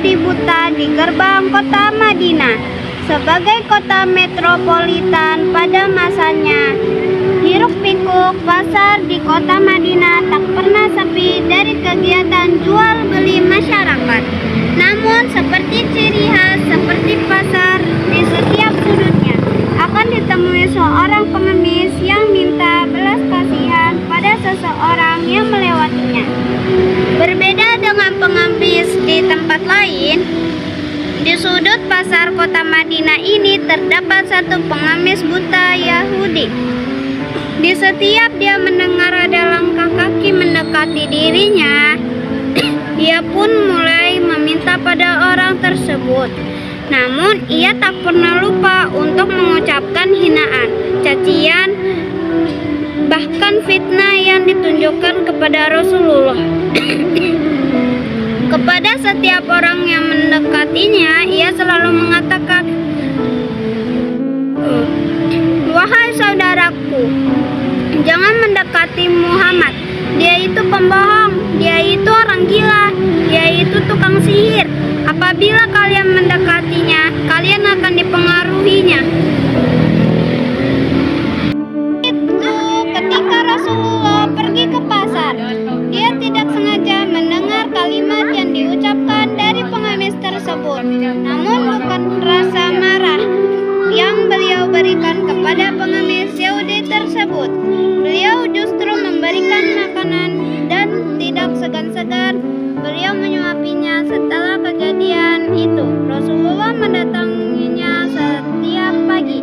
Yahudi buta di gerbang kota Madinah. Sebagai kota metropolitan pada masanya, hiruk-pikuk pasar di kota Madinah tak pernah sepi dari kegiatan jual beli masyarakat. Namun seperti ciri khas seperti pasar, di setiap sudutnya akan ditemui seorang pengemis yang minta belas kasihan pada seseorang yang melewatinya. Berbeda dengan pengemis di tempat lain, di sudut pasar kota Madinah ini terdapat satu pengemis buta Yahudi. Di setiap dia mendengar ada langkah kaki mendekati dirinya, ia pun mulai meminta pada orang tersebut. Namun ia tak pernah lupa untuk mengucapkan hinaan, cacian, bahkan fitnah yang ditunjukkan kepada Rasulullah. Kepada setiap orang yang mendekatinya, ia selalu mengatakan, "Wahai saudaraku, jangan mendekati Muhammad. Dia itu pembohong, dia itu orang gila, dia itu tukang sihir. Apabila kalian mendekatinya, kalian akan dipengaruhinya." Itu ketika Rasulullah pergi ke pasar, dia tidak sengaja mendengar kalimat yang diucapkan dari pengemis tersebut. Namun bukan rasa marah yang beliau berikan kepada pengemis Yahudi tersebut. Beliau justru memberikan makanan dan tidak segan-segan beliau menyuapinya. Setelah kejadian itu, Rasulullah mendatanginya setiap pagi,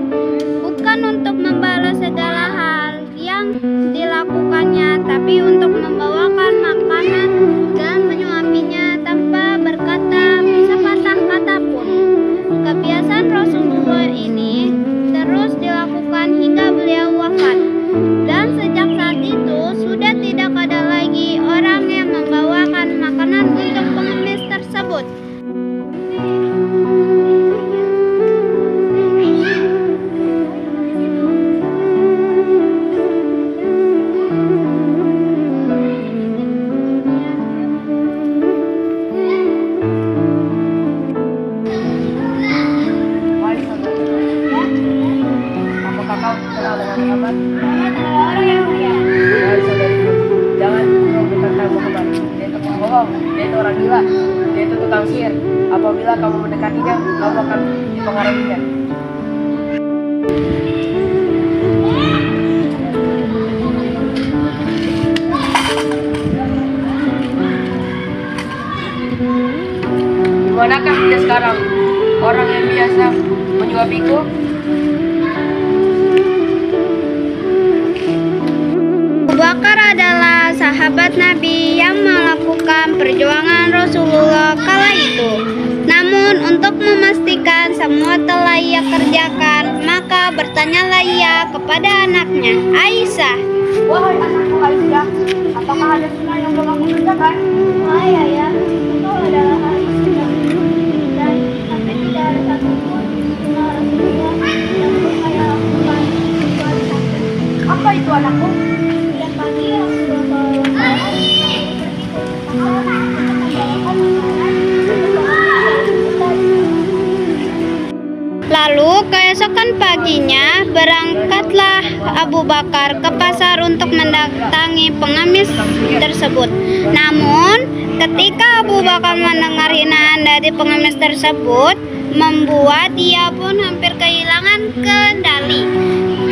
bukan untuk membalas segala hal yang dilakukannya, tapi untuk membawakan makanan dan menyuapinya tanpa berkata sepatah kata pun. Kebiasaan Rasulullah ini terus dilakukan hingga beliau wafat. Dan sejak saat itu sudah tidak ada lagi orang yang membawakan makanan untuk pengemis tersebut. Apakah kau kenal dengan Muhammad? Wahai saudariku, jangan mendekatkan Muhammad. Dia itu pembohong, dia itu orang gila, dia itu tukang sihir. Apabila kamu mendekatinya, kamu akan dipengaruhinya. Dimanakah dia sekarang? Orang yang biasa menyuapiku? Abu Bakar adalah sahabat Nabi yang melakukan perjuangan Rasulullah kala itu. Namun untuk memastikan semua telah ia kerjakan, maka bertanyalah ia kepada anaknya, Aisyah. Wahai anakku Aisyah, apakah ada sunnah yang belum aku kerjakan? Wahai ayah, engkau adalah ahli sunnah dan sampai tidak ada satupun sunnah Rasulullah yang belum saya lakukan kecuali satu. Apa itu anakku? Setiap pagi Rasulullah pergi ke pasar untuk membawakan makanan untuk Lalu keesokan paginya berangkatlah Abu Bakar ke pasar untuk mendatangi pengemis tersebut. Namun ketika Abu Bakar mendengar hinaan dari pengemis tersebut, membuat dia pun hampir kehilangan kendali.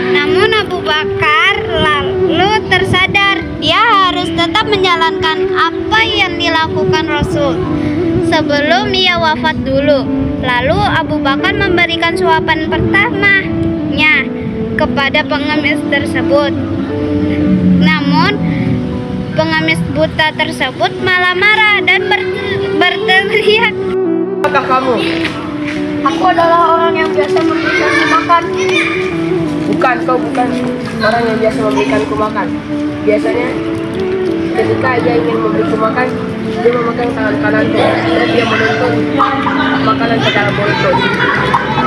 Namun Abu Bakar lalu tersadar dia harus tetap menjalankan apa yang dilakukan Rasul sebelum ia wafat dulu. Lalu Abu Bakar memberikan suapan pertamanya kepada pengemis tersebut. Namun pengemis buta tersebut malah marah dan berteriak, Apakah kamu? "Aku adalah orang yang biasa memberikanmu makan." Bukan, kau bukan orang yang biasa memberikanku makan. Biasanya ketika dia ingin memberiku makan, dia memegang tangan kananku dan dia menuntut makanan ke dalam mulutku.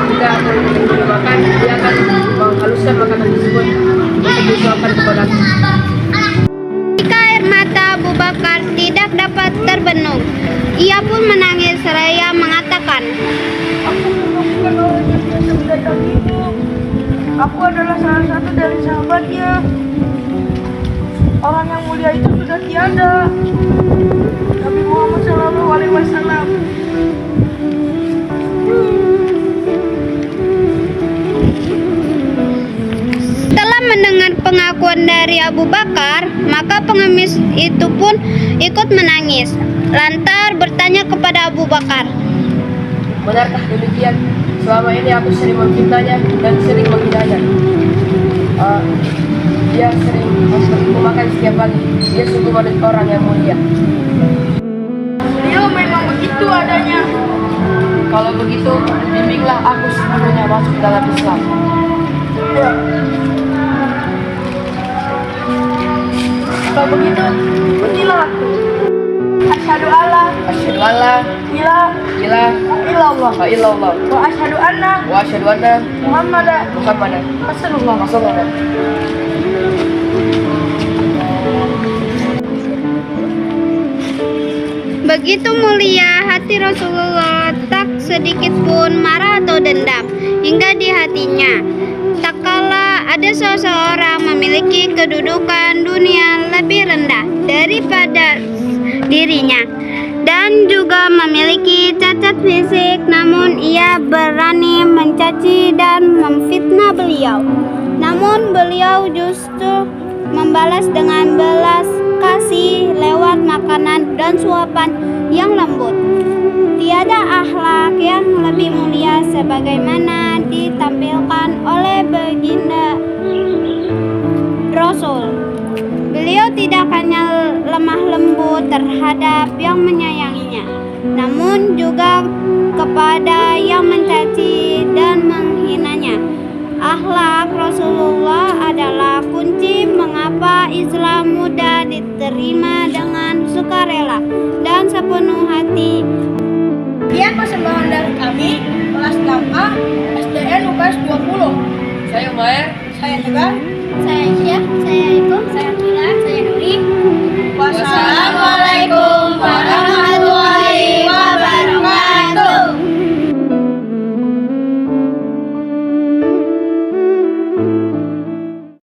Jika aku memberi makan, dia akan menghaluskan makanan tersebut untuk disuapkan kepadaku. Ketika air mata Abu Bakar tidak dapat terbendung, ia pun menangis seraya Aku adalah salah satu dari sahabatnya. Orang yang mulia itu sudah tiada. Nabi Muhammad SAW. Setelah mendengar pengakuan dari Abu Bakar, maka pengemis itu pun ikut menangis. Lantar bertanya kepada Abu Bakar, Benarkah demikian? Selama ini aku sering memfitnahnya dan sering menghinanya. Dia sering memberiku makan setiap pagi. Dia sungguh orang yang mulia. Beliau memang begitu adanya. Kalau begitu, bimbinglah aku sepenuhnya masuk dalam Islam. Ya. Kalau begitu, ikutilah aku. Asyhadu alla Asyhadu alla ilaha illallah illallah wa asyhadu anna wa asyhadu anna Muhammadan Muhammadan Rasulullah. begitu mulia hati Rasulullah, tak sedikit pun marah atau dendam hingga di hatinya. Tak kala ada seseorang memiliki kedudukan dunia lebih rendah daripada dirinya dan juga memiliki cacat fisik, namun ia berani mencaci dan memfitnah beliau. Namun beliau justru membalas dengan belas kasih lewat makanan dan suapan yang lembut. Tiada akhlak yang lebih mulia sebagaimana ditampilkan oleh baginda Rasul. Beliau tidak hanya lemah lembut terhadap yang menyayanginya, namun juga kepada yang mencaci dan menghinanya. Akhlak Rasulullah adalah kunci mengapa Islam mudah diterima dengan sukarela dan sepenuh hati. Sekian persembahan dari kami, kelas 6A, SDN UKS 20. Saya Umair. Saya Tegar. Saya Aisyah.